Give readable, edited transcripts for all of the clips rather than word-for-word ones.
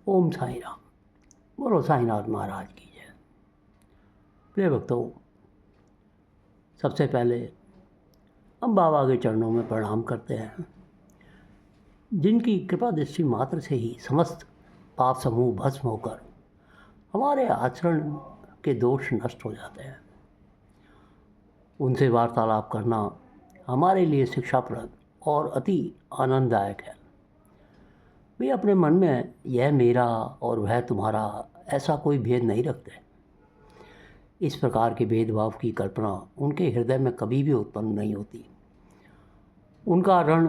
ओम साई राम। बोलो साईनाथ महाराज की जय। प्रिय भक्तों, सबसे पहले हम बाबा के चरणों में प्रणाम करते हैं, जिनकी कृपा दृष्टि मात्र से ही समस्त पाप समूह भस्म होकर हमारे आचरण के दोष नष्ट हो जाते हैं। उनसे वार्तालाप करना हमारे लिए शिक्षाप्रद और अति आनंददायक है। वे अपने मन में यह मेरा और वह तुम्हारा ऐसा कोई भेद नहीं रखते। इस प्रकार के भेदभाव की कल्पना उनके हृदय में कभी भी उत्पन्न नहीं होती। उनका ऋण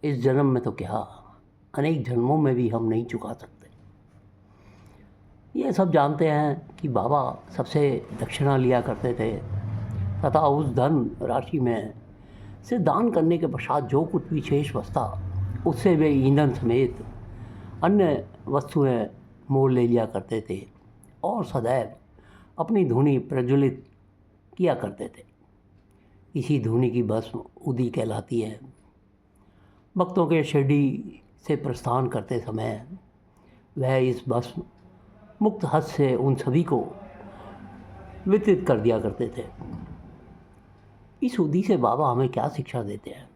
इस जन्म में तो क्या, अनेक जन्मों में भी हम नहीं चुका सकते। ये सब जानते हैं कि बाबा सबसे दक्षिणा लिया करते थे तथा उस धन राशि में से दान करने के पश्चात जो कुछ भी शेष बचता उससे वे ईंधन समेत अन्य वस्तुएं मोल ले लिया करते थे और सदैव अपनी धुनी प्रज्वलित किया करते थे। इसी धुनी की भस्म उदी कहलाती है। भक्तों के शिरडी से प्रस्थान करते समय वह इस भस्म मुक्त हस्त से उन सभी को वितरित कर दिया करते थे। इस उदी से बाबा हमें क्या शिक्षा देते हैं?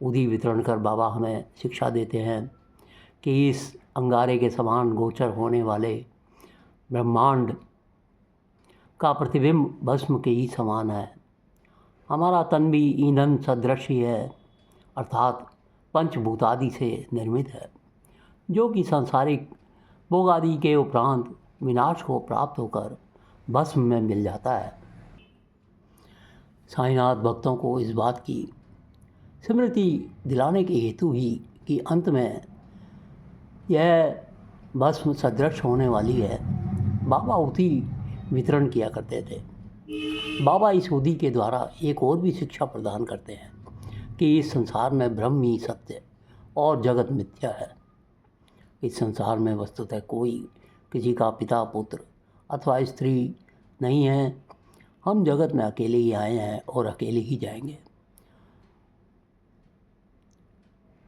उदी वितरण कर बाबा हमें शिक्षा देते हैं कि इस अंगारे के समान गोचर होने वाले ब्रह्मांड का प्रतिबिंब भस्म के ही समान है। हमारा तन भी ईंधन सदृश ही है, अर्थात पंचभूतादि से निर्मित है, जो कि सांसारिक भोग आदि के उपरांत विनाश को प्राप्त होकर भस्म में मिल जाता है। साईनाथ भक्तों को इस बात की स्मृति दिलाने के हेतु ही कि अंत में यह भस्म सदृश होने वाली है, बाबा उदी वितरण किया करते थे। बाबा इस उदी के द्वारा एक और भी शिक्षा प्रदान करते हैं कि इस संसार में ब्रह्म ही सत्य और जगत मिथ्या है। इस संसार में वस्तुतः कोई किसी का पिता पुत्र अथवा स्त्री नहीं है। हम जगत में अकेले ही आए हैं और अकेले ही जाएंगे।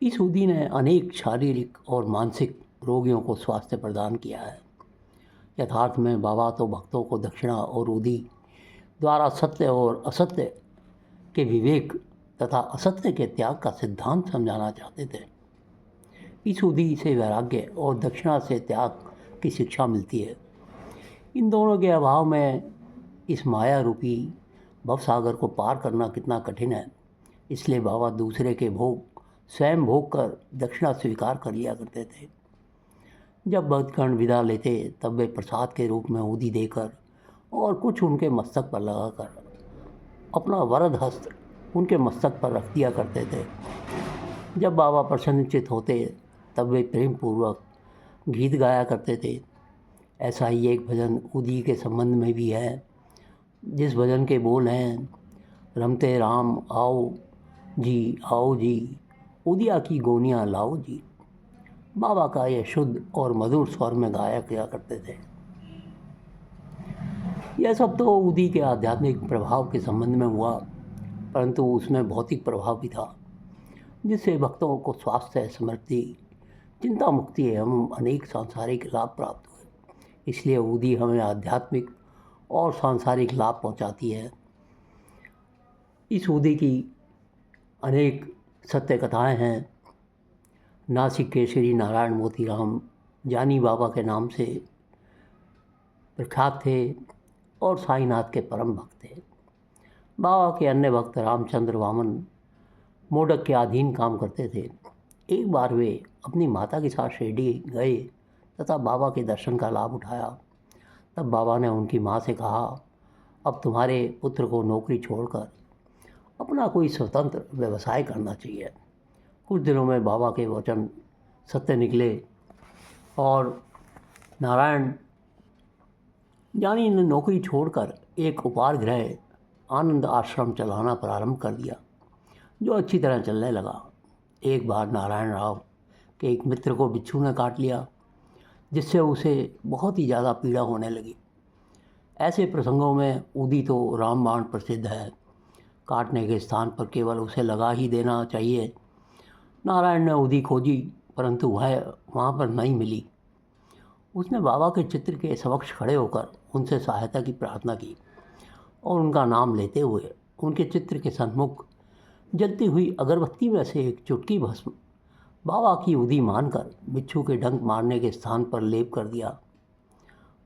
इस उदी ने अनेक शारीरिक और मानसिक रोगियों को स्वास्थ्य प्रदान किया है। यथार्थ में बाबा तो भक्तों को दक्षिणा और उदी द्वारा सत्य और असत्य के विवेक तथा असत्य के त्याग का सिद्धांत समझाना चाहते थे। इस उदी से वैराग्य और दक्षिणा से त्याग की शिक्षा मिलती है। इन दोनों के अभाव में इस माया रूपी भवसागर को पार करना कितना कठिन है। इसलिए बाबा दूसरे के भोग स्वयं भोग कर दक्षिणा स्वीकार कर लिया करते थे। जब भक्तगण विदा लेते तब वे प्रसाद के रूप में उदी देकर और कुछ उनके मस्तक पर लगाकर अपना वरद हस्त उनके मस्तक पर रख दिया करते थे। जब बाबा प्रसन्नचित होते तब वे प्रेम पूर्वक गीत गाया करते थे। ऐसा ही एक भजन उदी के संबंध में भी है, जिस भजन के बोल हैं, रमते राम आओ जी, उदिया की गोनियाँ लाओ जी। बाबा का यह शुद्ध और मधुर स्वर में गाया किया करते थे। यह सब तो उदी के आध्यात्मिक प्रभाव के संबंध में हुआ, परंतु उसमें भौतिक प्रभाव भी था, जिससे भक्तों को स्वास्थ्य, समृद्धि, चिंता मुक्ति एवं अनेक सांसारिक लाभ प्राप्त हुए। इसलिए उदी हमें आध्यात्मिक और सांसारिक लाभ पहुंचाती है। इस उदी की अनेक सत्य कथाएं हैं। नासिक के श्री नारायण मोतीराम जानी बाबा के नाम से प्रख्यात थे और साईनाथ के परम भक्त थे। बाबा के अन्य भक्त रामचंद्र वामन मोडक के अधीन काम करते थे। एक बार वे अपनी माता के साथ शिरडी गए तथा बाबा के दर्शन का लाभ उठाया। तब बाबा ने उनकी माँ से कहा, अब तुम्हारे पुत्र को नौकरी छोड़कर अपना कोई स्वतंत्र व्यवसाय करना चाहिए। कुछ दिनों में बाबा के वचन सत्य निकले और नारायण जानी ने नौकरी छोड़कर एक उपाहारगृह आनंद आश्रम चलाना प्रारंभ कर दिया, जो अच्छी तरह चलने लगा। एक बार नारायण राव के एक मित्र को बिच्छू ने काट लिया, जिससे उसे बहुत ही ज़्यादा पीड़ा होने लगी। ऐसे प्रसंगों में उदी तो रामबाण प्रसिद्ध है। काटने के स्थान पर केवल उसे लगा ही देना चाहिए। नारायण ने उदी खोजी, परंतु वह वहाँ पर नहीं मिली। उसने बाबा के चित्र के समक्ष खड़े होकर उनसे सहायता की प्रार्थना की और उनका नाम लेते हुए उनके चित्र के सन्मुख जलती हुई अगरबत्ती में से एक चुटकी भस्म बाबा की उदी मानकर बिच्छू के डंक मारने के स्थान पर लेप कर दिया।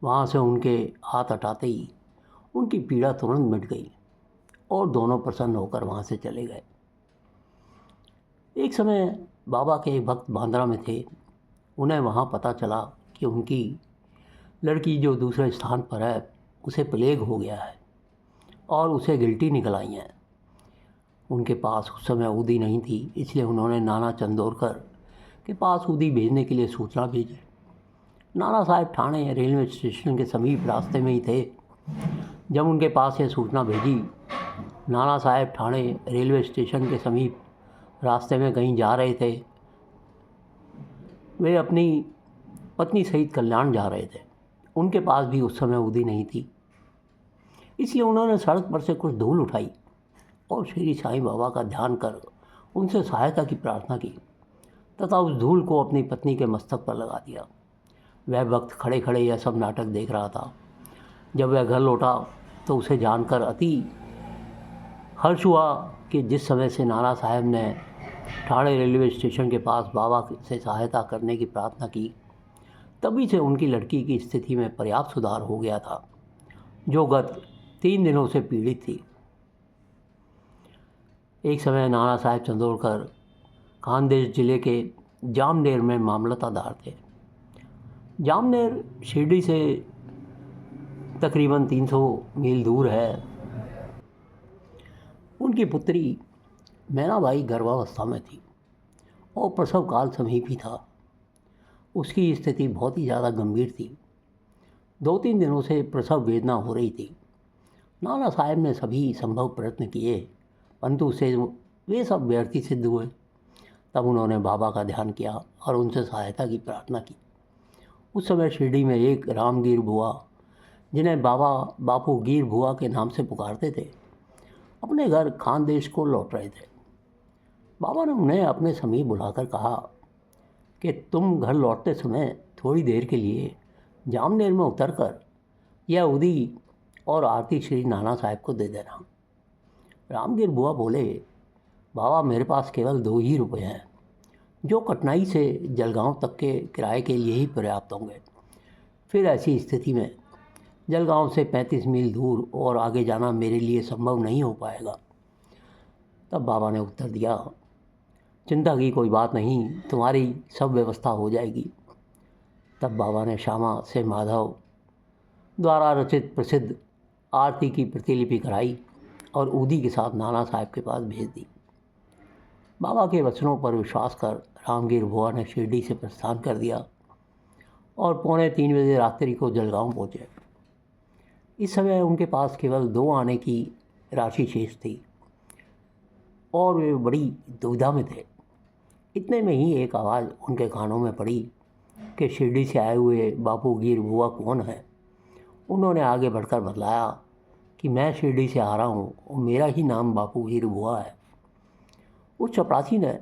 वहाँ से उनके हाथ हटाते ही उनकी पीड़ा तुरंत मिट गई और दोनों प्रसन्न होकर वहाँ से चले गए। एक समय बाबा के एक भक्त बांद्रा में थे। उन्हें वहाँ पता चला कि उनकी लड़की जो दूसरे स्थान पर है उसे प्लेग हो गया है और उसे गिल्टी निकल आई हैं। उनके पास उस समय ऊदी नहीं थी, इसलिए उन्होंने नाना चंदोरकर के पास ऊदी भेजने के लिए सूचना भेजी। नाना साहब ठाणे रेलवे स्टेशन के समीप रास्ते में ही थे। जब उनके पास यह सूचना भेजी, नाना साहब ठाणे रेलवे स्टेशन के समीप रास्ते में कहीं जा रहे थे। वे अपनी पत्नी सहित कल्याण जा रहे थे। उनके पास भी उस समय ऊदी नहीं थी, इसलिए उन्होंने सड़क पर से कुछ धूल उठाई और श्री साईं बाबा का ध्यान कर उनसे सहायता की प्रार्थना की तथा उस धूल को अपनी पत्नी के मस्तक पर लगा दिया। वह वक्त खड़े खड़े यह सब नाटक देख रहा था। जब वह घर लौटा तो उसे जानकर अति हर्ष हुआ कि जिस समय से नाना साहब ने ठाणे रेलवे स्टेशन के पास बाबा से सहायता करने की प्रार्थना की, तभी से उनकी लड़की की स्थिति में पर्याप्त सुधार हो गया था, जो गत 3 दिनों से पीड़ित थी। एक समय नाना साहब चंदोरकर खानदेश जिले के जामनेर में मामलतदार थे। जामनेर शिरडी से तकरीबन 300 मील दूर है। उनकी पुत्री मैनाबाई गर्भावस्था में थी और प्रसव काल समीप ही था। उसकी स्थिति बहुत ही ज़्यादा गंभीर थी। 2-3 दिनों से प्रसव वेदना हो रही थी। नाना साहब ने सभी संभव प्रयत्न किए, परंतु उसे वे सब व्यर्थी सिद्ध हुए। तब उन्होंने बाबा का ध्यान किया और उनसे सहायता की प्रार्थना की। उस समय शिरडी में एक रामगीर बुआ, जिन्हें बाबा बापू गिर बुआ के नाम से पुकारते थे, अपने घर खानदेश को लौट रहे थे। बाबा ने उन्हें अपने समीप बुलाकर कहा कि तुम घर लौटते समय थोड़ी देर के लिए जामनेर में उतरकर यह उदी और आरती श्री नाना साहब को दे देना। रामगीर बुआ बोले, बाबा मेरे पास केवल 2 ही रुपये हैं, जो कठिनाई से जलगांव तक के किराए के लिए ही पर्याप्त होंगे। फिर ऐसी स्थिति में जलगांव से 35 मील दूर और आगे जाना मेरे लिए संभव नहीं हो पाएगा। तब बाबा ने उत्तर दिया, चिंता की कोई बात नहीं, तुम्हारी सब व्यवस्था हो जाएगी। तब बाबा ने श्यामा से माधव द्वारा रचित प्रसिद्ध आरती की प्रतिलिपि कराई और ऊदी के साथ नाना साहब के पास भेज दी। बाबा के वचनों पर विश्वास कर रामगीर बुआ ने शिरडी से प्रस्थान कर दिया और 2:45 बजे रात्रि को जलगांव पहुँचे। इस समय उनके पास केवल 2 आने की राशि शेष थी और वे बड़ी दुविधा में थे। इतने में ही एक आवाज़ उनके कानों में पड़ी कि शिरडी से आए हुए बापू गिर बुआ कौन है। उन्होंने आगे बढ़कर बतलाया कि मैं शिरडी से आ रहा हूँ और मेरा ही नाम बापू गिर बुआ है। उस चपरासी ने,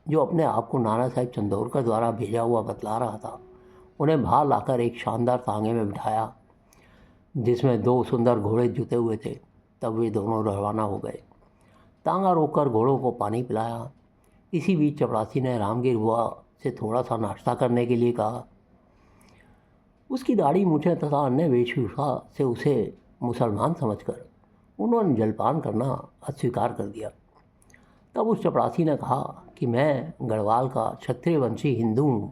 जो अपने आप को नाना साहब चंदोरकर द्वारा भेजा हुआ बतला रहा था, उन्हें बाहर लाकर एक शानदार तांगे में बिठाया जिसमें 2 सुंदर घोड़े जुते हुए थे। तब वे दोनों रवाना हो गए। तांगा रोककर घोड़ों को पानी पिलाया। इसी बीच चपरासी ने रामगीर बुआ से थोड़ा सा नाश्ता करने के लिए कहा। उसकी दाढ़ी मूछें तथा अन्य वेशभूषा से उसे मुसलमान समझकर उन्होंने जलपान करना अस्वीकार कर दिया। तब उस चपरासी ने कहा कि मैं गढ़वाल का क्षत्रिय वंशी हिंदू हूँ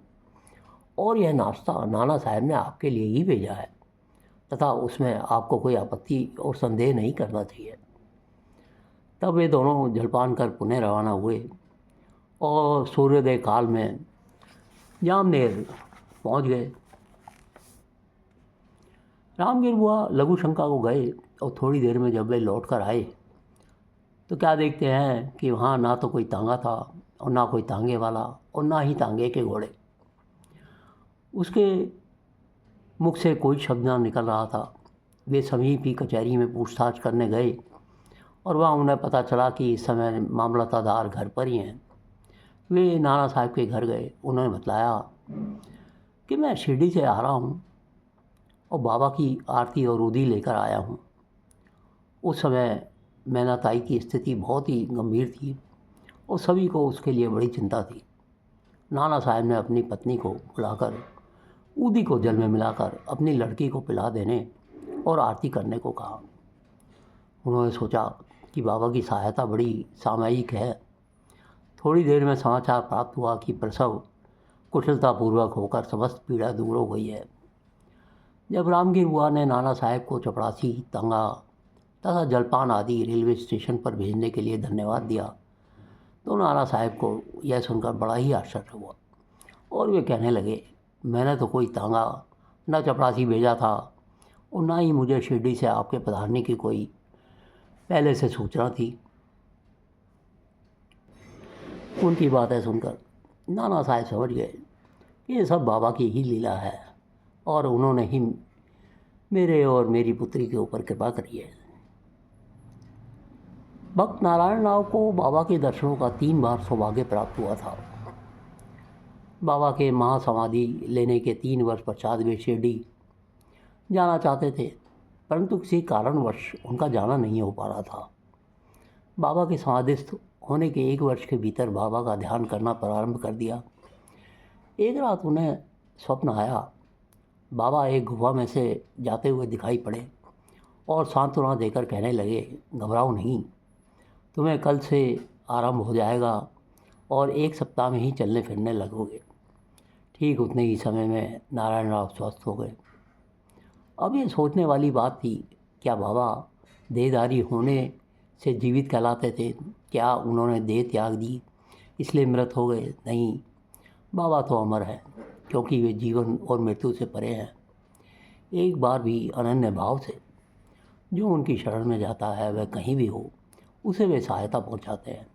और यह नाश्ता नाना साहब ने आपके लिए ही भेजा है तथा उसमें आपको कोई आपत्ति और संदेह नहीं करना चाहिए। तब वे दोनों जलपान कर पुनः रवाना हुए और सूर्योदय काल में जामनेर पहुंच गए। रामगीर बुआ लघु शंका को गए और थोड़ी देर में जब वे लौट कर आए तो क्या देखते हैं कि वहाँ ना तो कोई तांगा था और ना कोई तांगे वाला और ना ही तांगे के घोड़े। उसके मुख से कोई शब्द ना निकल रहा था। वे समीप ही कचहरी में पूछताछ करने गए और वहाँ उन्हें पता चला कि इस समय मामलतदार घर पर ही हैं। वे नाना साहब के घर गए। उन्होंने बतलाया कि मैं शिरडी से आ रहा हूँ और बाबा की आरती और उदी लेकर आया हूँ। उस समय मैना ताई की स्थिति बहुत ही गंभीर थी और सभी को उसके लिए बड़ी चिंता थी। नाना साहब ने अपनी पत्नी को बुलाकर ऊदी को जल में मिलाकर अपनी लड़की को पिला देने और आरती करने को कहा। उन्होंने सोचा कि बाबा की सहायता बड़ी सामयिक है। थोड़ी देर में समाचार प्राप्त हुआ कि प्रसव कुशलतापूर्वक होकर समस्त पीड़ा दूर हो गई है। जब रामगिर बुआ ने नाना साहब को चपरासी, तंगा तथा जलपान आदि रेलवे स्टेशन पर भेजने के लिए धन्यवाद दिया तो नाना साहब को यह सुनकर बड़ा ही आश्चर्य हुआ और वे कहने लगे, मैंने तो कोई तांगा न चपरासी भेजा था और ना ही मुझे शिरडी से आपके पधारने की कोई पहले से सूचना थी। उनकी बातें सुनकर नाना साहब समझ गए कि ये सब बाबा की ही लीला है और उन्होंने ही मेरे और मेरी पुत्री के ऊपर कृपा करी है। भक्त नारायण राव को बाबा के दर्शनों का 3 बार सौभाग्य प्राप्त हुआ था। बाबा के महासमाधि लेने के 3 वर्ष पश्चात वे शिरडी जाना चाहते थे, परंतु किसी कारणवश उनका जाना नहीं हो पा रहा था। बाबा के समाधिस्थ होने के 1 वर्ष के भीतर बाबा का ध्यान करना प्रारंभ कर दिया। एक रात उन्हें स्वप्न आया, बाबा एक गुफा में से जाते हुए दिखाई पड़े और सांत्वना देकर कहने लगे, घबराओ नहीं, तुम्हें कल से आरंभ हो जाएगा और 1 सप्ताह में ही चलने फिरने लगोगे। ठीक उतने ही समय में नारायण राव स्वस्थ हो गए। अब ये सोचने वाली बात थी, क्या बाबा देहधारी होने से जीवित कहलाते थे? क्या उन्होंने देह त्याग दी इसलिए मृत हो गए? नहीं, बाबा तो अमर हैं, क्योंकि वे जीवन और मृत्यु से परे हैं। एक बार भी अनन्य भाव से जो उनकी शरण में जाता है, वह कहीं भी हो, उसे वे सहायता पहुंचाते हैं।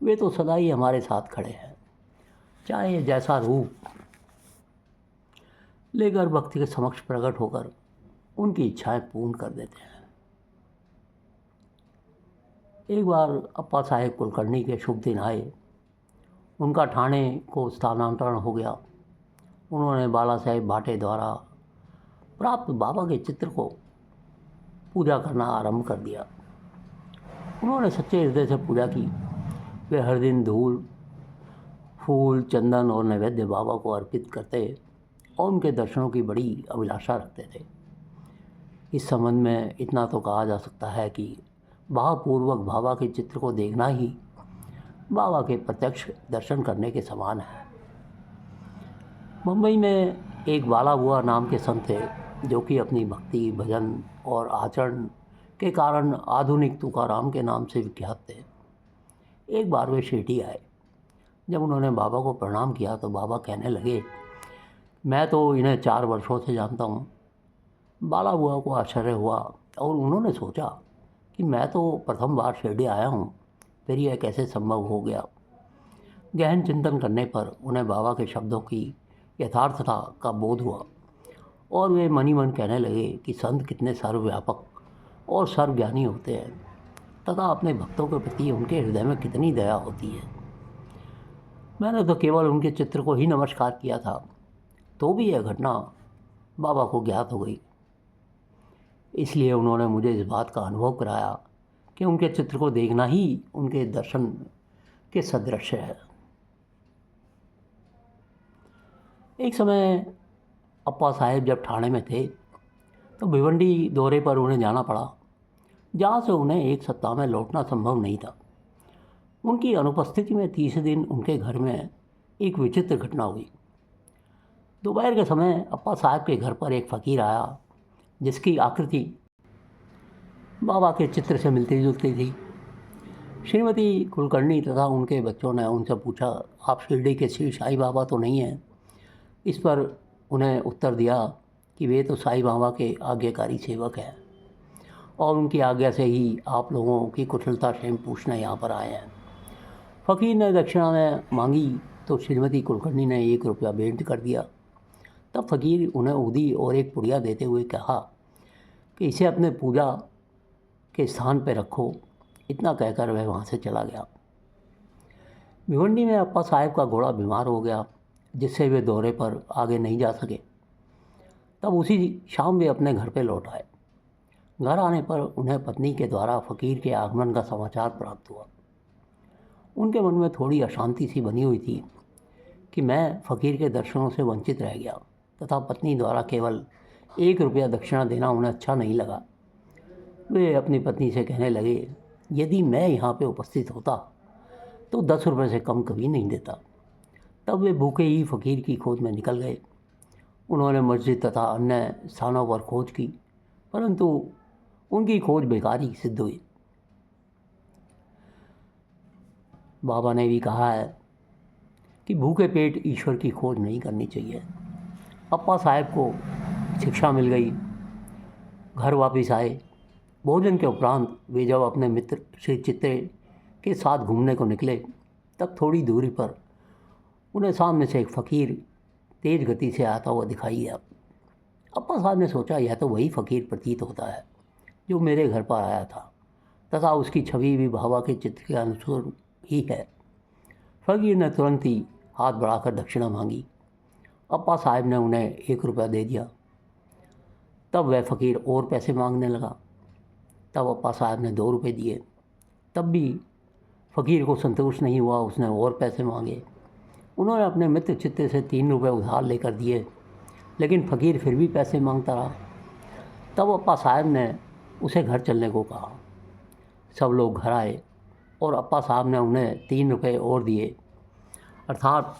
वे तो सदा ही हमारे साथ खड़े हैं, चाहे जैसा रूप लेकर भक्ति के समक्ष प्रकट होकर उनकी इच्छाएं पूर्ण कर देते हैं। एक बार अप्पा साहेब कुलकर्णी के शुभ दिन आए। उनका ठाणे को स्थानांतरण हो गया। उन्होंने बाला साहेब भाटे द्वारा प्राप्त बाबा के चित्र को पूजा करना आरंभ कर दिया। उन्होंने सच्चे हृदय से पूजा की। वे हर दिन धूल, फूल, चंदन और नैवेद्य बाबा को अर्पित करते और उनके दर्शनों की बड़ी अभिलाषा रखते थे। इस संबंध में इतना तो कहा जा सकता है कि भावपूर्वक बाबा के चित्र को देखना ही बाबा के प्रत्यक्ष दर्शन करने के समान है। मुंबई में एक बाला बुआ नाम के संत थे, जो कि अपनी भक्ति, भजन और आचरण के कारण आधुनिक तुकाराम के नाम से विख्यात थे। एक बार वे शिरडी आए। जब उन्होंने बाबा को प्रणाम किया तो बाबा कहने लगे, मैं तो इन्हें 4 वर्षों से जानता हूँ। बाला बुआ को आश्चर्य हुआ और उन्होंने सोचा कि मैं तो प्रथम बार शिरडी आया हूँ, फिर यह कैसे संभव हो गया। गहन चिंतन करने पर उन्हें बाबा के शब्दों की यथार्थता का बोध हुआ और वे मन ही मन कहने लगे कि संत कितने सर्वव्यापक और सर्वज्ञानी होते हैं तथा अपने भक्तों के प्रति उनके हृदय में कितनी दया होती है। मैंने तो केवल उनके चित्र को ही नमस्कार किया था, तो भी यह घटना बाबा को ज्ञात हो गई। इसलिए उन्होंने मुझे इस बात का अनुभव कराया कि उनके चित्र को देखना ही उनके दर्शन के सदृश है। एक समय अप्पा साहेब जब ठाणे में थे तो भिवंडी दौरे पर उन्हें जाना पड़ा, जहाँ से उन्हें 1 सप्ताह में लौटना संभव नहीं था। उनकी अनुपस्थिति में तीसरे दिन उनके घर में एक विचित्र घटना हुई। दोपहर के समय अप्पा साहब के घर पर एक फ़कीर आया, जिसकी आकृति बाबा के चित्र से मिलती जुलती थी। श्रीमती कुलकर्णी तथा उनके बच्चों ने उनसे पूछा, आप शिरडी के श्री साईं बाबा तो नहीं हैं? इस पर उन्हें उत्तर दिया कि वे तो साईं बाबा के आज्ञाकारी सेवक हैं और उनकी आज्ञा से ही आप लोगों की कुशलता क्षेम पूछने यहाँ पर आए हैं। फ़कीर ने दक्षिणा में मांगी तो श्रीमती कुलकर्णी ने 1 रुपया भेंट कर दिया। तब फ़कीर उन्हें उदी और एक पुड़िया देते हुए कहा कि इसे अपने पूजा के स्थान पर रखो। इतना कहकर वह वहाँ से चला गया। भिवंडी में अप्पा साहब का घोड़ा बीमार हो गया। जिससे वे दौरे पर आगे नहीं जा सके। तब उसी शाम वे अपने घर पे लौट आए। घर आने पर उन्हें पत्नी के द्वारा फ़कीर के आगमन का समाचार प्राप्त हुआ। उनके मन में थोड़ी अशांति सी बनी हुई थी कि मैं फ़कीर के दर्शनों से वंचित रह गया, तथा पत्नी द्वारा केवल 1 रुपया दक्षिणा देना उन्हें अच्छा नहीं लगा। वे अपनी पत्नी से कहने लगे, यदि मैं यहाँ पे उपस्थित होता तो 10 रुपये से कम कभी नहीं देता। तब वे भूखे ही फ़कीर की खोज में निकल गए। उन्होंने मस्जिद तथा अन्य स्थानों पर खोज की, परंतु उनकी खोज बेकार ही सिद्ध हुई। बाबा ने भी कहा है कि भूखे पेट ईश्वर की खोज नहीं करनी चाहिए। अप्पा साहब को शिक्षा मिल गई, घर वापस आए। भोजन के उपरांत वे जब अपने मित्र श्री चित्ते के साथ घूमने को निकले, तब थोड़ी दूरी पर उन्हें सामने से एक फ़कीर तेज़ गति से आता हुआ दिखाई दिया। अप्पा साहब ने सोचा, यह तो वही फ़कीर प्रतीत होता है जो मेरे घर पर आया था, तथा उसकी छवि भी बाबा के चित्र के अनुसार ही है। फ़कीर ने तुरंत ही हाथ बढ़ाकर दक्षिणा मांगी। अप्पा साहब ने उन्हें 1 रुपया दे दिया। तब वह फ़कीर और पैसे मांगने लगा। तब अप्पा साहब ने 2 रुपये दिए। तब भी फ़कीर को संतोष नहीं हुआ, उसने और पैसे मांगे। उन्होंने अपने मित्र चित्ते से 3 रुपये उधार लेकर दिए, लेकिन फ़कीर फिर भी पैसे मांगता रहा। तब अप्पा साहब ने उसे घर चलने को कहा। सब लोग घर आए और अप्पा साहब ने उन्हें 3 रुपये और दिए, अर्थात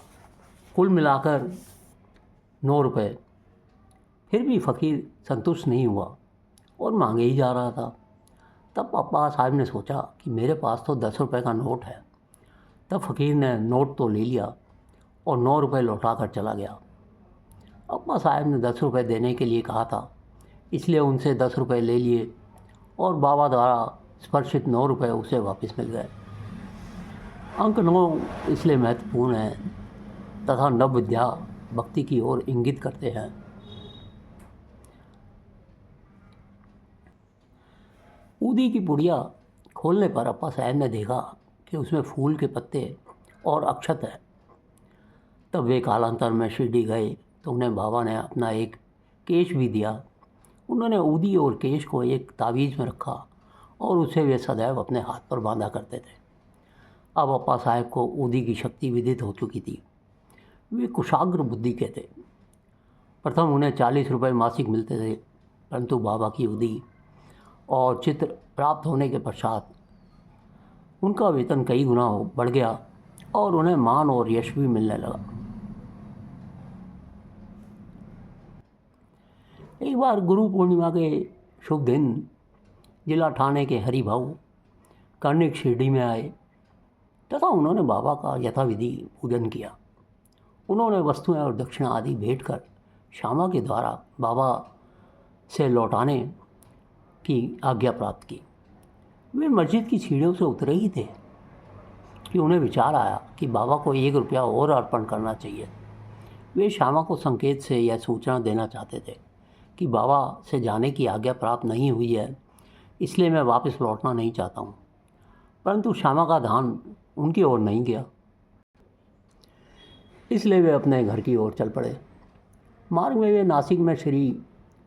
कुल मिलाकर 9 रुपये। फिर भी फ़कीर संतुष्ट नहीं हुआ और मांगे ही जा रहा था। तब अप्पा साहब ने सोचा कि मेरे पास तो 10 रुपये का नोट है। तब फ़कीर ने नोट तो ले लिया और 9 रुपये लौटा कर चला गया। अप्पा साहब ने 10 रुपये देने के लिए कहा था, इसलिए उनसे 10 रुपये ले लिए और बाबा द्वारा स्पर्शित 9 रुपये उसे वापस मिल गए। अंक 9 इसलिए महत्वपूर्ण है तथा नव विद्या भक्ति की ओर इंगित करते हैं। ऊदी की पुड़िया खोलने पर अप्पा साहब ने देखा कि उसमें फूल के पत्ते और अक्षत है। तब वे कालांतर में शिरडी गए तो उन्हें बाबा ने अपना एक केश भी दिया। उन्होंने ऊदी और केश को एक तावीज़ में रखा और उसे वे सदैव अपने हाथ पर बांधा करते थे। अब अप्पा साहब को ऊदी की शक्ति विदित हो चुकी थी। वे कुशाग्र बुद्धि के थे। प्रथम उन्हें 40 रुपये मासिक मिलते थे, परंतु बाबा की ऊदी और चित्र प्राप्त होने के पश्चात उनका वेतन कई गुना बढ़ गया और उन्हें मान और यश भी मिलने लगा। एक बार गुरु पूर्णिमा के शुभ दिन जिला ठाणे के हरि भाऊ कर्णिक शिरडी में आए तथा उन्होंने बाबा का यथाविधि पूजन किया। उन्होंने वस्तुएं और दक्षिणा आदि भेंट कर श्यामा के द्वारा बाबा से लौटाने की आज्ञा प्राप्त की। वे मस्जिद की सीढ़ियों से उतरे ही थे कि उन्हें विचार आया कि बाबा को 1 रुपया और अर्पण करना चाहिए। वे श्यामा को संकेत से यह सूचना देना चाहते थे कि बाबा से जाने की आज्ञा प्राप्त नहीं हुई है, इसलिए मैं वापस लौटना नहीं चाहता हूँ। परंतु श्यामा का ध्यान उनकी ओर नहीं गया, इसलिए वे अपने घर की ओर चल पड़े। मार्ग में वे नासिक में श्री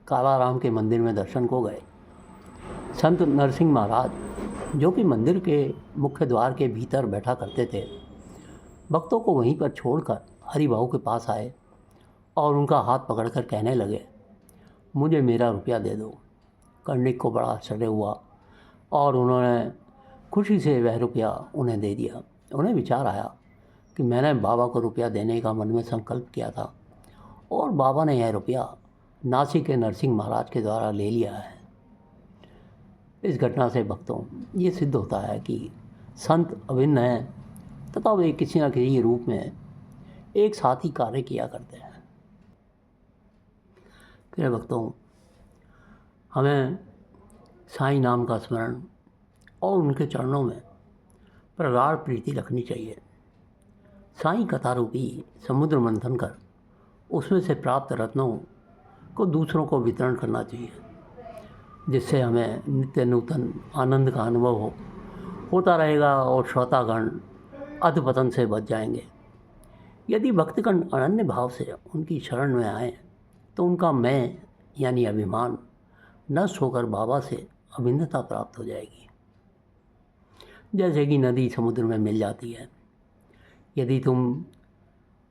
कालाराम के मंदिर में दर्शन को गए। संत नरसिंह महाराज, जो कि मंदिर के मुख्य द्वार के भीतर बैठा करते थे, भक्तों को वहीं पर छोड़कर हरि भाऊ के पास आए और उनका हाथ पकड़कर कहने लगे, मुझे मेरा रुपया दे दो। कर्णिक को बड़ा आश्चर्य हुआ और उन्होंने खुशी से वह रुपया उन्हें दे दिया। उन्हें विचार आया कि मैंने बाबा को रुपया देने का मन में संकल्प किया था और बाबा ने यह रुपया नासिक के नरसिंह महाराज के द्वारा ले लिया है। इस घटना से भक्तों ये सिद्ध होता है कि संत अभिन्न हैं तथा वे किसी न किसी रूप में एक साथ ही कार्य किया करते हैं। प्रिय भक्तों, हमें साईं नाम का स्मरण और उनके चरणों में प्रगाढ़ प्रीति रखनी चाहिए। साईं कथा रूपी समुद्र मंथन कर उसमें से प्राप्त रत्नों को दूसरों को वितरण करना चाहिए, जिससे हमें नित्य नूतन आनंद का अनुभव होता रहेगा और श्रोतागण अधपतन से बच जाएंगे। यदि भक्तगण अनन्य भाव से उनकी शरण में आए तो उनका मैं यानी अभिमान नष्ट होकर बाबा से अभिन्नता प्राप्त हो जाएगी। जैसे कि नदी समुद्र में मिल जाती है। यदि तुम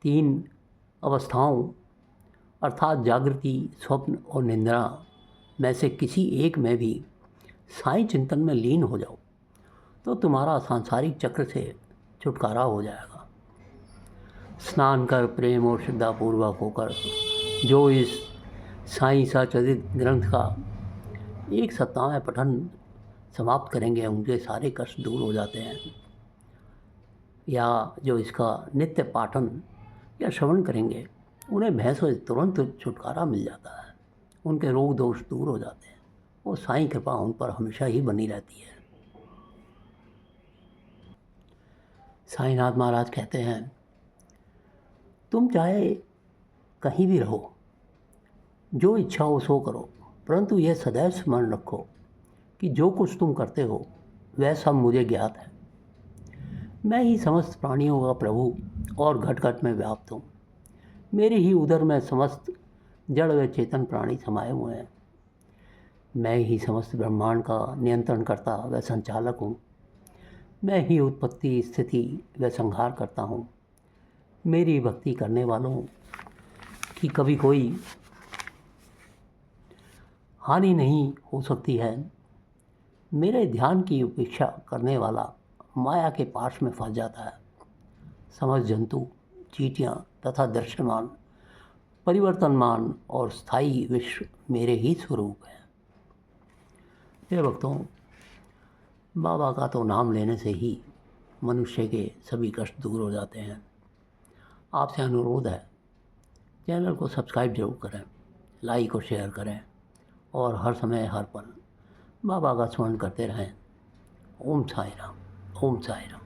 3 अवस्थाओं अर्थात जागृति, स्वप्न और निद्रा में से किसी एक में भी साईं चिंतन में लीन हो जाओ तो तुम्हारा सांसारिक चक्र से छुटकारा हो जाएगा। स्नान कर प्रेम और श्रद्धापूर्वक होकर जो इस साईं सचरित ग्रंथ का एक सप्ताह में पठन समाप्त करेंगे उनके सारे कष्ट दूर हो जाते हैं। या जो इसका नित्य पाठन या श्रवण करेंगे उन्हें भय से तुरंत छुटकारा मिल जाता है, उनके रोग दोष दूर हो जाते हैं। वो साईं कृपा उन पर हमेशा ही बनी रहती है। साईंनाथ महाराज कहते हैं, तुम चाहे कहीं भी रहो, जो इच्छा हो सो करो, परंतु यह सदैव स्मरण रखो कि जो कुछ तुम करते हो वह सब मुझे ज्ञात है। मैं ही समस्त प्राणियों का प्रभु और घट घट में व्याप्त हूँ। मेरे ही उदर में समस्त जड़ व चेतन प्राणी समाये हुए हैं। मैं ही समस्त ब्रह्मांड का नियंत्रण करता व संचालक हूँ। मैं ही उत्पत्ति, स्थिति व संहार करता हूँ। मेरी भक्ति करने वालों की कभी कोई हानि नहीं हो सकती है। मेरे ध्यान की उपेक्षा करने वाला माया के पाश में फंस जाता है। समस्त जंतु, चींटियाँ तथा दृश्यमान, परिवर्तनमान और स्थायी विश्व मेरे ही स्वरूप हैं। हे भक्तों, बाबा का तो नाम लेने से ही मनुष्य के सभी कष्ट दूर हो जाते हैं। आपसे अनुरोध है, चैनल को सब्सक्राइब जरूर करें, लाइक और शेयर करें और हर समय हर पल बाबा का स्मरण करते रहें। ओम साईं राम, ओम साईं राम।